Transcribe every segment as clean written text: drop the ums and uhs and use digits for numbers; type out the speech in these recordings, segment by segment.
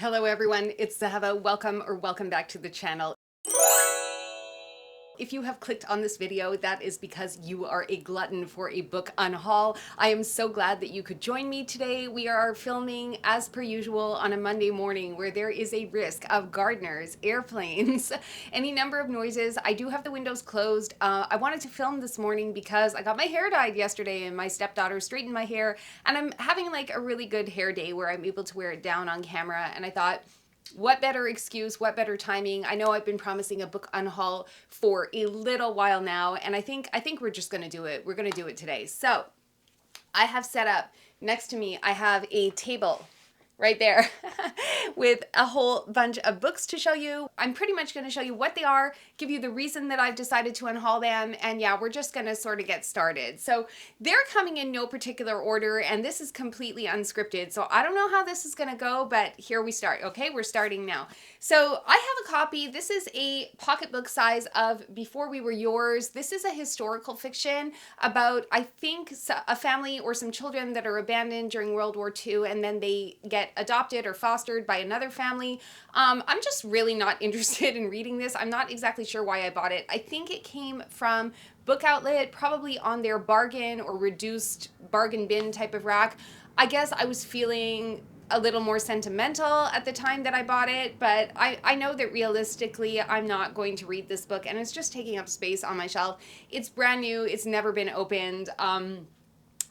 Hello everyone, it's Zahava. Welcome back to the channel. If you have clicked on this video, that is because you are a glutton for a book unhaul. I am so glad that you could join me today. We are filming as per usual on a Monday morning where there is a risk of gardeners, airplanes, any number of noises. I do have the windows closed. I wanted to film this morning because I got my hair dyed yesterday and my stepdaughter straightened my hair, and I'm having like a really good hair day where I'm able to wear it down on camera, and I thought, what better excuse, what better timing? I know I've been promising a book unhaul for a little while now, and I think we're just going to do it. We're going to do it today. So, I have set up next to me, I have a table right there with a whole bunch of books to show you. I'm pretty much going to show you what they are, give you the reason that I've decided to unhaul them, and yeah, we're just going to sort of get started. So they're coming in no particular order, and this is completely unscripted, so I don't know how this is going to go, but here we start. Okay, we're starting now. So I have a copy. This is a pocketbook size of Before We Were Yours. This is a historical fiction about, I think, a family or some children that are abandoned during World War II, and then they get adopted or fostered by another family. I'm just really not interested in reading this. I'm not exactly sure why I bought it. I think it came from Book Outlet, probably on their bargain or reduced bargain bin type of rack. I guess I was feeling a little more sentimental at the time that I bought it, but I know that realistically I'm not going to read this book, and it's just taking up space on my shelf. It's brand new. It's never been opened.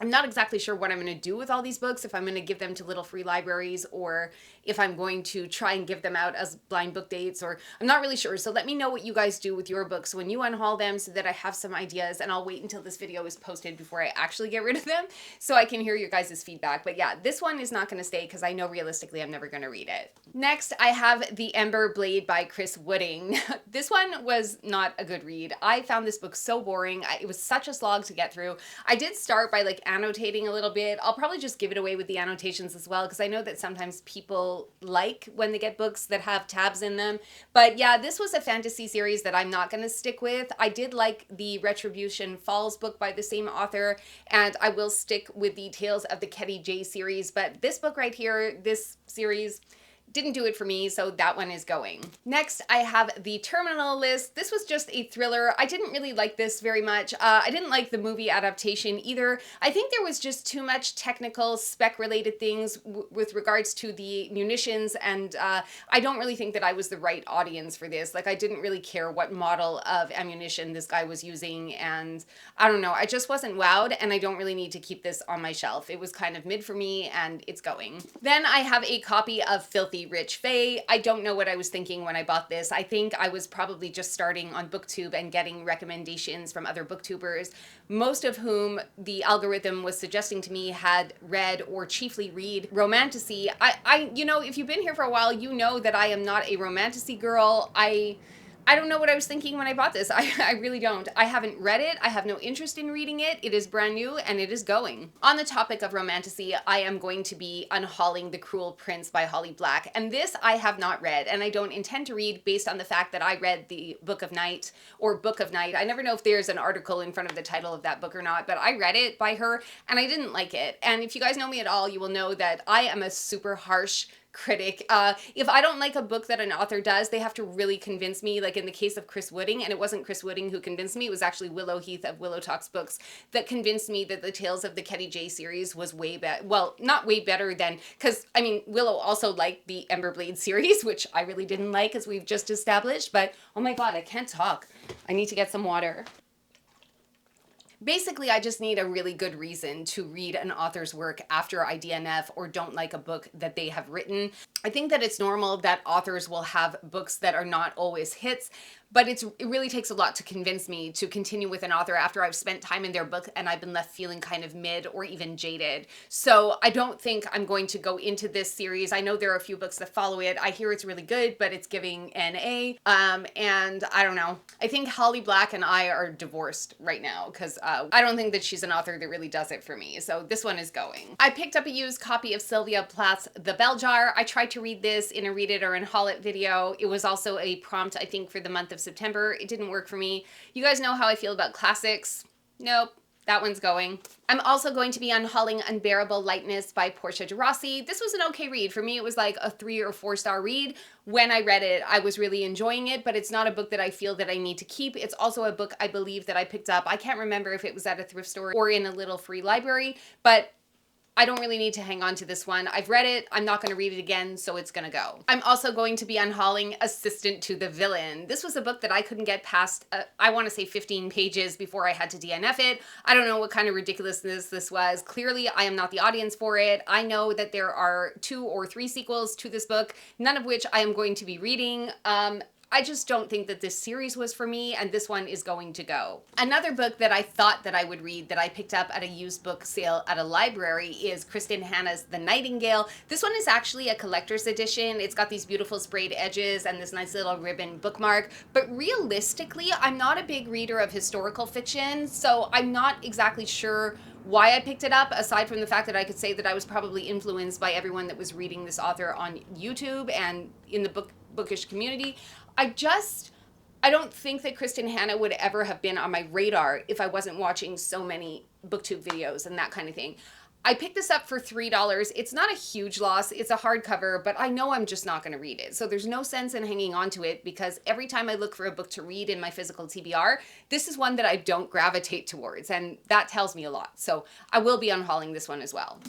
I'm not exactly sure what I'm going to do with all these books, if I'm going to give them to little free libraries or if I'm going to try and give them out as blind book dates, or I'm not really sure. So let me know what you guys do with your books when you unhaul them so that I have some ideas, and I'll wait until this video is posted before I actually get rid of them so I can hear your guys' feedback. But yeah, this one is not going to stay because I know realistically I'm never going to read it. Next, I have The Ember Blade by Chris Wooding. This one was not a good read. I found this book so boring. It was such a slog to get through. I did start by like annotating a little bit. I'll probably just give it away with the annotations as well, because I know that sometimes people like when they get books that have tabs in them. But yeah, this was a fantasy series that I'm not going to stick with. I did like the Retribution Falls book by the same author, and I will stick with the Tales of the Ketty J series, but this book right here, this series, didn't do it for me, so that one is going. Next, I have The Terminal List. This was just a thriller. I didn't really like this very much. I didn't like the movie adaptation either. I think there was just too much technical spec-related things with regards to the munitions, and I don't really think that I was the right audience for this. Like, I didn't really care what model of ammunition this guy was using, and I don't know. I just wasn't wowed, and I don't really need to keep this on my shelf. It was kind of mid for me, and it's going. Then I have a copy of Filthy Rich Fae. I don't know what I was thinking when I bought this. I think I was probably just starting on BookTube and getting recommendations from other booktubers, most of whom the algorithm was suggesting to me had read or chiefly read romantasy. You know, if you've been here for a while, you know that I am not a romantasy girl. I don't know what I was thinking when I bought this. I really don't. I haven't read it. I have no interest in reading it. It is brand new and it is going. On the topic of romantasy, I am going to be unhauling The Cruel Prince by Holly Black. And this I have not read, and I don't intend to read based on the fact that I read The Book of Night or Book of Night. I never know if there's an article in front of the title of that book or not, but I read it by her and I didn't like it. And if you guys know me at all, you will know that I am a super harsh critic. If I don't like a book that an author does, they have to really convince me, like in the case of Chris Wooding, and it wasn't Chris Wooding who convinced me, it was actually Willow Heath of Willow Talks Books that convinced me that the Tales of the Ketty J series was way better. Well, not way better than, because I mean, Willow also liked the Ember Blade series, which I really didn't like, as we've just established, but oh my god, I can't talk. I need to get some water. Basically, I just need a really good reason to read an author's work after I DNF or don't like a book that they have written. I think that it's normal that authors will have books that are not always hits, but it really takes a lot to convince me to continue with an author after I've spent time in their book and I've been left feeling kind of mid or even jaded. So I don't think I'm going to go into this series. I know there are a few books that follow it. I hear it's really good, but it's giving an A. And I don't know. I think Holly Black and I are divorced right now because I don't think that she's an author that really does it for me. So this one is going. I picked up a used copy of Sylvia Plath's The Bell Jar. I tried to read this in a Read It or Unhaul It video. It was also a prompt, I think, for the month of September. It didn't work for me. You guys know how I feel about classics. Nope. That one's going. I'm also going to be unhauling Unbearable Lightness by Portia de Rossi. This was an okay read. For me, it was like a 3 or 4 star read. When I read it, I was really enjoying it, but it's not a book that I feel that I need to keep. It's also a book I believe that I picked up. I can't remember if it was at a thrift store or in a little free library, but I don't really need to hang on to this one. I've read it. I'm not going to read it again, so it's going to go. I'm also going to be unhauling Assistant to the Villain. This was a book that I couldn't get past, I want to say 15 pages before I had to DNF it. I don't know what kind of ridiculousness this was. Clearly, I am not the audience for it. I know that there are 2 or 3 sequels to this book, none of which I am going to be reading. I just don't think that this series was for me, and this one is going to go. Another book that I thought that I would read that I picked up at a used book sale at a library is Kristen Hanna's The Nightingale. This one is actually a collector's edition. It's got these beautiful sprayed edges and this nice little ribbon bookmark, but realistically, I'm not a big reader of historical fiction, so I'm not exactly sure why I picked it up, aside from the fact that I could say that I was probably influenced by everyone that was reading this author on YouTube and in the bookish community. I don't think that Kristen Hanna would ever have been on my radar if I wasn't watching so many booktube videos and that kind of thing. I picked this up for $3. It's not a huge loss. It's a hardcover, but I know I'm just not going to read it. So there's no sense in hanging on to it, because every time I look for a book to read in my physical TBR, this is one that I don't gravitate towards, and that tells me a lot. So I will be unhauling this one as well.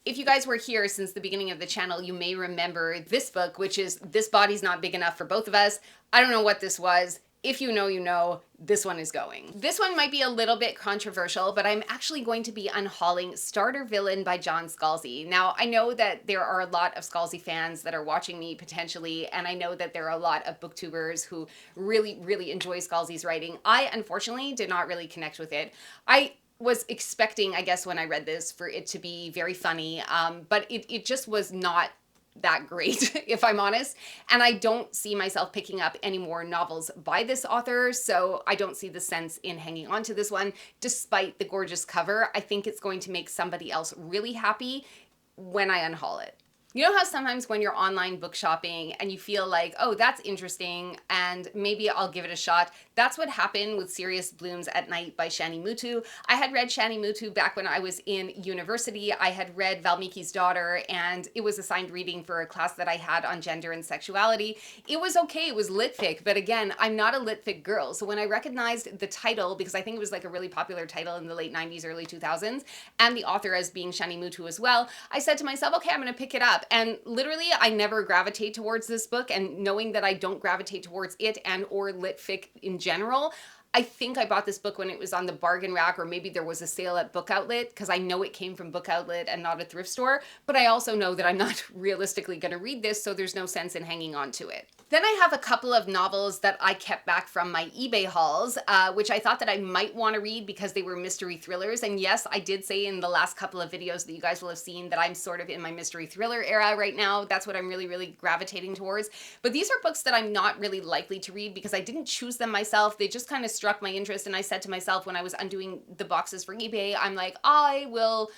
If you guys were here since the beginning of the channel, you may remember this book, which is This Body's Not Big Enough for Both of Us. I don't know what this was. If you know, you know, this one is going. This one might be a little bit controversial, but I'm actually going to be unhauling Starter Villain by John Scalzi. Now, I know that there are a lot of Scalzi fans that are watching me potentially, and I know that there are a lot of booktubers who really, really enjoy Scalzi's writing. I, unfortunately, did not really connect with it. I was expecting, I guess, when I read this, for it to be very funny, but it just was not that great, if I'm honest. And I don't see myself picking up any more novels by this author, so I don't see the sense in hanging on to this one. Despite the gorgeous cover, I think it's going to make somebody else really happy when I unhaul it. You know how sometimes when you're online book shopping and you feel like, oh, that's interesting and maybe I'll give it a shot? That's what happened with Sirius Blooms at Night by Shani Mutu. I had read Shani Mutu back when I was in university. I had read Valmiki's Daughter, and it was assigned reading for a class that I had on gender and sexuality. It was okay, it was lit fic, but again, I'm not a lit fic girl. So when I recognized the title, because I think it was like a really popular title in the late 90s, early 2000s, and the author as being Shani Mutu as well, I said to myself, okay, I'm gonna pick it up. And literally, I never gravitate towards this book, and knowing that I don't gravitate towards it and or lit fic in general, I think I bought this book when it was on the bargain rack, or maybe there was a sale at Book Outlet, because I know it came from Book Outlet and not a thrift store, but I also know that I'm not realistically going to read this, so there's no sense in hanging on to it. Then I have a couple of novels that I kept back from my eBay hauls, which I thought that I might want to read because they were mystery thrillers. And yes, I did say in the last couple of videos that you guys will have seen that I'm sort of in my mystery thriller era right now. That's what I'm really, really gravitating towards. But these are books that I'm not really likely to read because I didn't choose them myself. They just kind of struck my interest, and I said to myself when I was undoing the boxes for eBay, I'm like, I will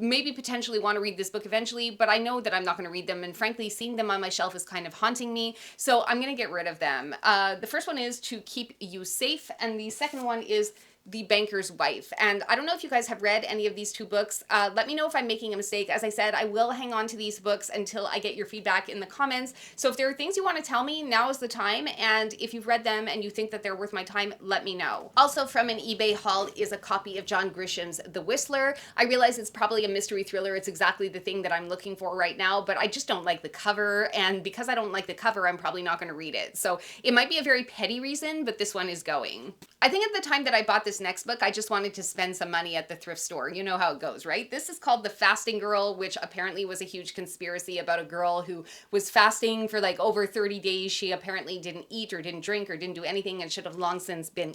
maybe potentially want to read this book eventually, but I know that I'm not going to read them, and frankly, seeing them on my shelf is kind of haunting me, so I'm going to get rid of them. The first one is To Keep You Safe, and the second one is The Banker's Wife. And I don't know if you guys have read any of these two books. Let me know if I'm making a mistake. As I said, I will hang on to these books until I get your feedback in the comments. So if there are things you want to tell me, now is the time. And if you've read them and you think that they're worth my time, let me know. Also from an eBay haul is a copy of John Grisham's The Whistler. I realize it's probably a mystery thriller. It's exactly the thing that I'm looking for right now, but I just don't like the cover. And because I don't like the cover, I'm probably not going to read it. So it might be a very petty reason, but this one is going. I think at the time that I bought this next book, I just wanted to spend some money at the thrift store. You know how it goes, right? This is called The Fasting Girl, which apparently was a huge conspiracy about a girl who was fasting for like over 30 days. She apparently didn't eat or didn't drink or didn't do anything and should have long since been.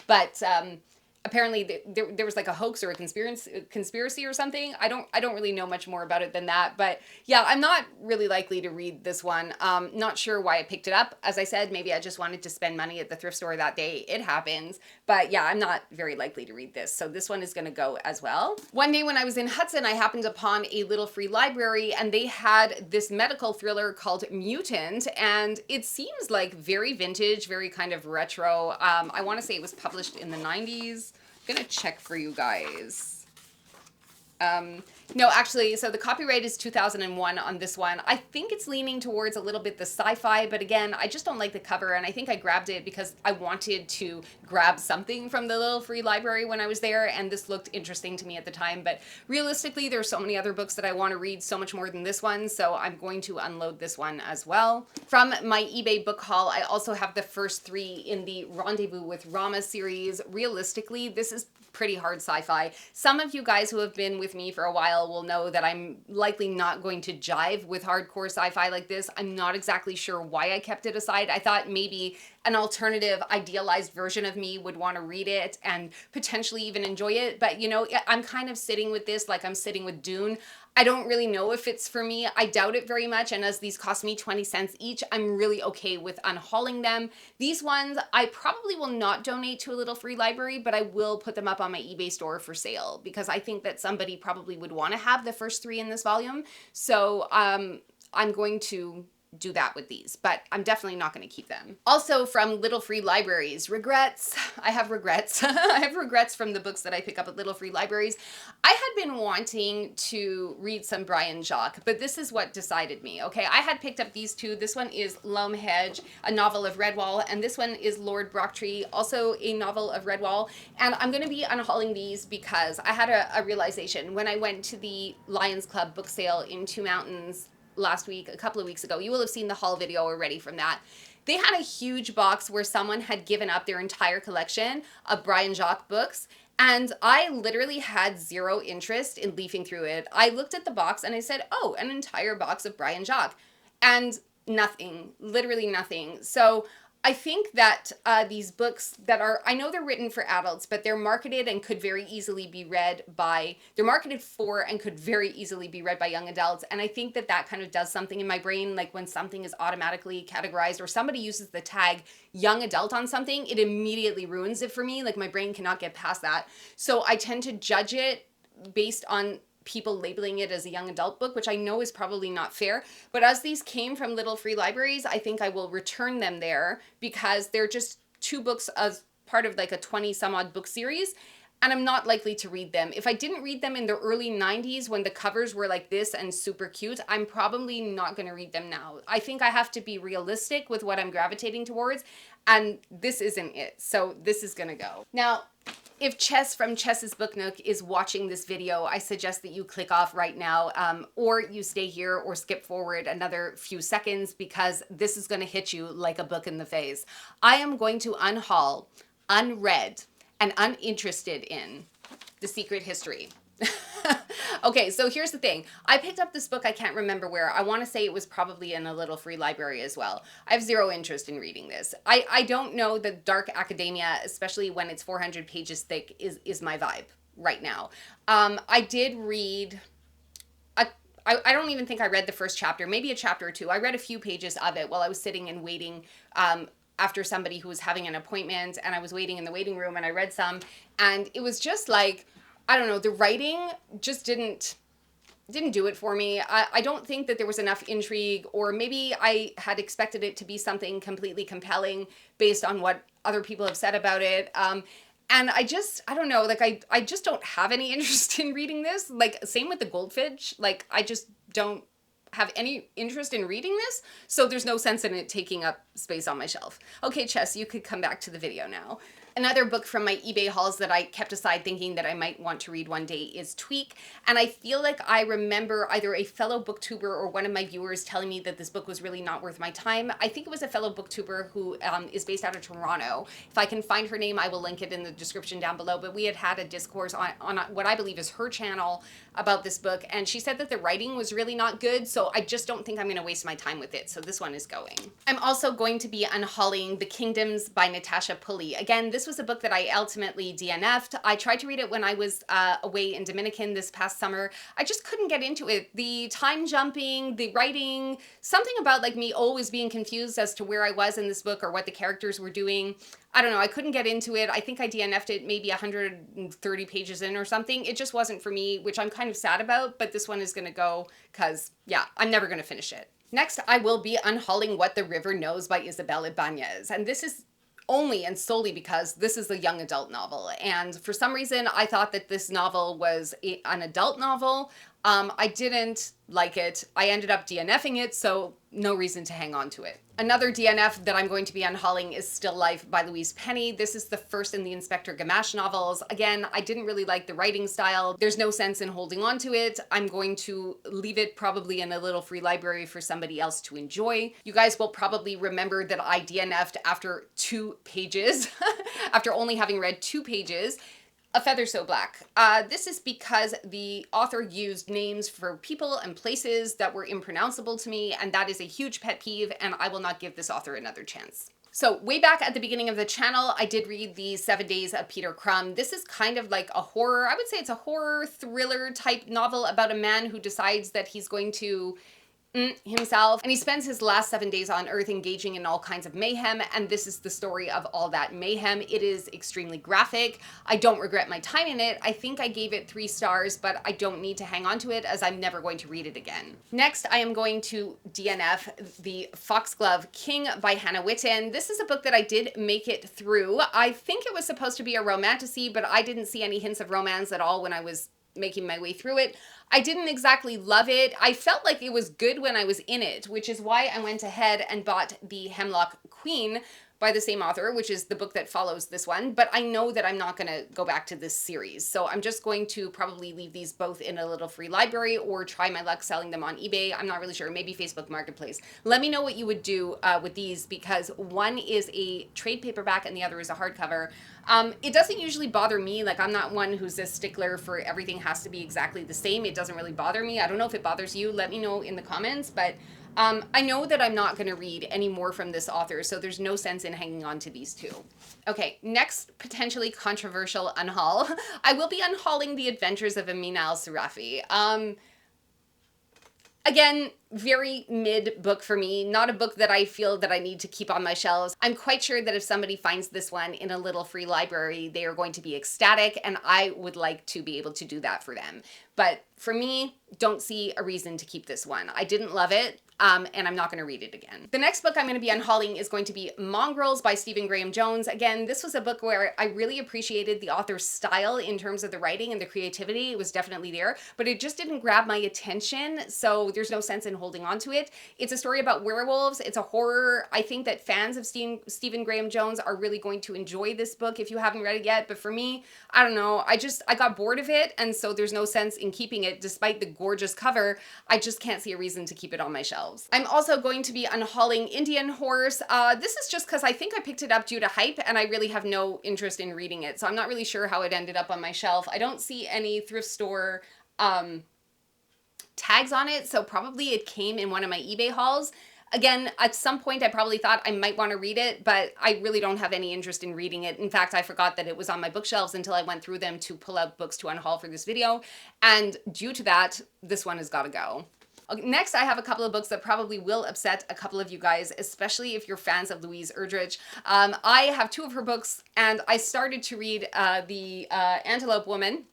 But apparently there was like a hoax or a conspiracy or something. I don't really know much more about it than that, but yeah, I'm not really likely to read this one. Not sure why I picked it up. As I said, maybe I just wanted to spend money at the thrift store that day. It happens, but yeah, I'm not very likely to read this. So this one is going to go as well. One day when I was in Hudson, I happened upon a little free library, and they had this medical thriller called Mutant, and it seems like very vintage, very kind of retro. I want to say it was published in the 90s. gonna check for you guys. No, actually, so the copyright is 2001 on this one. I think it's leaning towards a little bit the sci-fi, but again, I just don't like the cover, and I think I grabbed it because I wanted to grab something from the little free library when I was there, and this looked interesting to me at the time, but realistically, there's so many other books that I want to read so much more than this one, so I'm going to unload this one as well. From my eBay book haul, I also have the first 3 in the Rendezvous with Rama series. Realistically, this is pretty hard sci-fi. Some of you guys who have been with me for a while will know that I'm likely not going to jive with hardcore sci-fi like this. I'm not exactly sure why I kept it aside. I thought maybe an alternative, idealized version of me would want to read it and potentially even enjoy it. But you know, I'm kind of sitting with this like I'm sitting with Dune. I don't really know if it's for me. I doubt it very much. And as these cost me 20 cents each, I'm really okay with unhauling them. These ones, I probably will not donate to a little free library, but I will put them up on my eBay store for sale because I think that somebody probably would want to have the first 3 in this volume. So I'm going to do that with these, but I'm definitely not going to keep them. Also from Little Free Libraries, regrets. I have regrets. I have regrets from the books that I pick up at Little Free Libraries. I had been wanting to read some Brian Jacques, but this is what decided me. Okay, I had picked up these 2. This one is L'Homme Hedge, a novel of Redwall, and this one is Lord Brocktree, also a novel of Redwall. And I'm going to be unhauling these because I had a realization when I went to the Lions Club book sale in Two Mountains last week, a couple of weeks ago. You will have seen the haul video already from that. They had a huge box where someone had given up their entire collection of Brian Jacques books, and I literally had 0 interest in leafing through it. I looked at the box and I said, oh, an entire box of Brian Jacques, and nothing, literally nothing. So I think that these books that are, I know they're written for adults, but they're marketed and could very easily be read by, they're marketed for and could very easily be read by young adults. And I think that that kind of does something in my brain, like when something is automatically categorized or somebody uses the tag young adult on something, it immediately ruins it for me. Like my brain cannot get past that. So I tend to judge it based on people labeling it as a young adult book, which I know is probably not fair. But as these came from Little Free Libraries, I think I will return them there because they're just 2 books as part of like a 20 some odd book series. And I'm not likely to read them. If I didn't read them in the early 90s when the covers were like this and super cute, I'm probably not going to read them now. I think I have to be realistic with what I'm gravitating towards, and this isn't it. So this is going to go. Now, if Chess from Chess's Book Nook is watching this video, I suggest that you click off right now, or you stay here or skip forward another few seconds because this is going to hit you like a book in the face. I am going to unhaul, unread, and uninterested in The Secret History. Okay, so here's the thing. I picked up this book, I can't remember where. I want to say it was probably in a Little Free Library as well. I have 0 interest in reading this. I don't know that dark academia, especially when it's 400 pages thick, is my vibe right now. I did read, I don't even think I read the first chapter, maybe a chapter or 2. I read a few pages of it while I was sitting and waiting after somebody who was having an appointment, and I was waiting in the waiting room, and I read some, and it was just like, I don't know, the writing just didn't do it for me. I don't think that there was enough intrigue, or maybe I had expected it to be something completely compelling based on what other people have said about it. And I don't know, like I just don't have any interest in reading this. Like same with the Goldfinch, like I just don't have any interest in reading this. So there's no sense in it taking up space on my shelf. Okay, Chess, you could come back to the video now. Another book from my eBay hauls that I kept aside thinking that I might want to read one day is Tweak. And I feel like I remember either a fellow booktuber or one of my viewers telling me that this book was really not worth my time. I think it was a fellow booktuber who is based out of Toronto. If I can find her name, I will link it in the description down below. But we had a discourse on what I believe is her channel about this book. And she said that the writing was really not good. So I just don't think I'm going to waste my time with it. So this one is going. I'm also going to be unhauling The Kingdoms by Natasha Pulley. Again, this was a book that I ultimately DNF'd. I tried to read it when I was away in Dominican this past summer. I just couldn't get into it. The time jumping, the writing, something about like me always being confused as to where I was in this book or what the characters were doing. I don't know, I couldn't get into it. I think I DNF'd it maybe 130 pages in or something. It just wasn't for me, which I'm kind of sad about, but this one is gonna go because, yeah, I'm never gonna finish it. Next, I will be unhauling What the River Knows by Isabel Ibanez. And this is only and solely because this is a young adult novel. And for some reason, I thought that this novel was an adult novel. I didn't like it. I ended up DNFing it, so no reason to hang on to it. Another DNF that I'm going to be unhauling is Still Life by Louise Penny. This is the first in the Inspector Gamache novels. Again, I didn't really like the writing style. There's no sense in holding on to it. I'm going to leave it probably in a little free library for somebody else to enjoy. You guys will probably remember that I DNF'd after 2 pages, after only having read 2 pages. A Feather So Black. This is because the author used names for people and places that were impronounceable to me, and that is a huge pet peeve, and I will not give this author another chance. So way back at the beginning of the channel, I did read the 7 Days of Peter Crumb. This is kind of like a horror, I would say it's a horror thriller type novel about a man who decides that he's going to himself, and he spends his last 7 days on Earth engaging in all kinds of mayhem, and this is the story of all that mayhem. It is extremely graphic. I don't regret my time in it. I think I gave it 3 stars, but I don't need to hang on to it as I'm never going to read it again. Next, I am going to DNF The Foxglove King by Hannah Witten. This is a book that I did make it through. I think it was supposed to be a romantasy, but I didn't see any hints of romance at all when I was making my way through it. I didn't exactly love it. I felt like it was good when I was in it, which is why I went ahead and bought The Hemlock Queen by the same author, which is the book that follows this one, but I know that I'm not going to go back to this series. So I'm just going to probably leave these both in a little free library or try my luck selling them on eBay. I'm not really sure, maybe Facebook Marketplace. Let me know what you would do with these, because one is a trade paperback and the other is a hardcover. It doesn't usually bother me. Like, I'm not one who's a stickler for everything has to be exactly the same. It doesn't really bother me. I don't know if it bothers you. Let me know in the comments, but I know that I'm not going to read any more from this author, so there's no sense in hanging on to these 2. Okay, next potentially controversial unhaul. I will be unhauling The Adventures of Amina al-Sirafi. Again, very mid book for me, not a book that I feel that I need to keep on my shelves. I'm quite sure that if somebody finds this one in a little free library, they are going to be ecstatic, and I would like to be able to do that for them. But for me, don't see a reason to keep this one. I didn't love it, and I'm not going to read it again. The next book I'm going to be unhauling is going to be Mongrels by Stephen Graham Jones. Again, this was a book where I really appreciated the author's style in terms of the writing and the creativity. It was definitely there, but it just didn't grab my attention, so there's no sense in holding on to it. It's a story about werewolves. It's a horror. I think that fans of Stephen Graham Jones are really going to enjoy this book if you haven't read it yet, but for me, I don't know. I got bored of it, and so there's no sense in keeping it despite the gorgeous cover. I just can't see a reason to keep it on my shelves. I'm also going to be unhauling Indian Horse. This is just because I think I picked it up due to hype, and I really have no interest in reading it, so I'm not really sure how it ended up on my shelf. I don't see any thrift store tags on it, so probably it came in one of my eBay hauls. Again, at some point I probably thought I might want to read it, but I really don't have any interest in reading it. In fact, I forgot that it was on my bookshelves until I went through them to pull out books to unhaul for this video, and due to that, this one has got to go. Next, I have a couple of books that probably will upset a couple of you guys, especially if you're fans of Louise Erdrich. I have 2 of her books, and I started to read The Antelope Woman,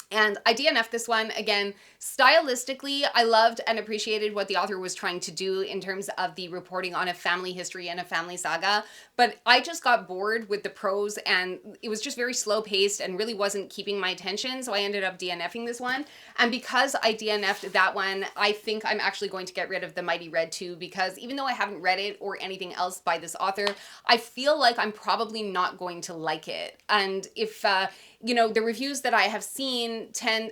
and I DNF'd this one. Again, stylistically, I loved and appreciated what the author was trying to do in terms of the reporting on a family history and a family saga, but I just got bored with the prose, and it was just very slow paced and really wasn't keeping my attention, so I ended up DNFing this one. And because I DNF'd that one, I think I'm actually going to get rid of The Mighty Red 2, because even though I haven't read it or anything else by this author, I feel like I'm probably not going to like it. And if you know, the reviews that I have seen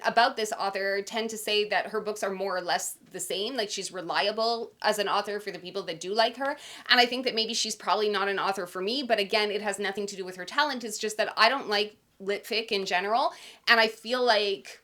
about this author tend to say that her books are more or less the same, like she's reliable as an author for the people that do like her, and I think that maybe she's probably not an author for me, but again, it has nothing to do with her talent. It's just that I don't like lit fic in general, and I feel like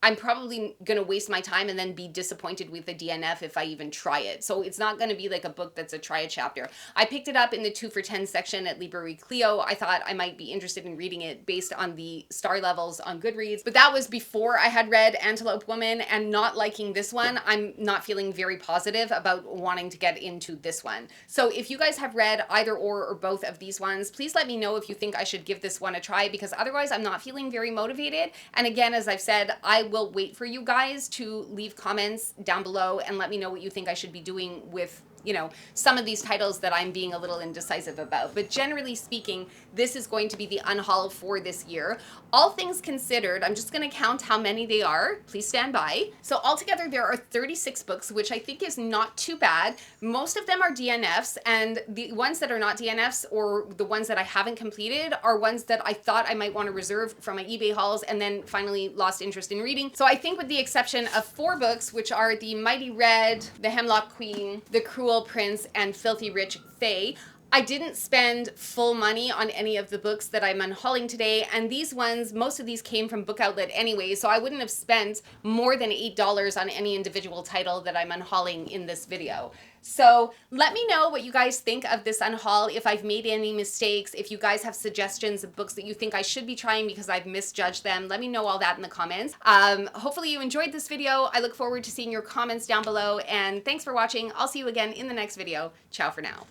I'm probably going to waste my time and then be disappointed with the DNF if I even try it. So it's not going to be like a book that's a try a chapter. I picked it up in the 2 for $10 section at Librairie Clio. I thought I might be interested in reading it based on the star levels on Goodreads, but that was before I had read Antelope Woman, and not liking this one, I'm not feeling very positive about wanting to get into this one. So if you guys have read either or both of these ones, please let me know if you think I should give this one a try, because otherwise I'm not feeling very motivated. And again, as I've said, I will wait for you guys to leave comments down below and let me know what you think I should be doing with you know, some of these titles that I'm being a little indecisive about. But generally speaking, this is going to be the Unhaul for this year. All things considered, I'm just going to count how many they are. Please stand by. So altogether, there are 36 books, which I think is not too bad. Most of them are DNFs, and the ones that are not DNFs, or the ones that I haven't completed, are ones that I thought I might want to reserve from my eBay hauls and then finally lost interest in reading. So I think with the exception of 4 books, which are The Mighty Red, The Hemlock Queen, The Cruel Prince, and Filthy Rich Fae, I didn't spend full money on any of the books that I'm unhauling today, and these ones, most of these came from Book Outlet anyway, so I wouldn't have spent more than $8 on any individual title that I'm unhauling in this video. So let me know what you guys think of this unhaul, if I've made any mistakes, if you guys have suggestions of books that you think I should be trying because I've misjudged them. Let me know all that in the comments. Hopefully you enjoyed this video. I look forward to seeing your comments down below, and thanks for watching. I'll see you again in the next video. Ciao for now.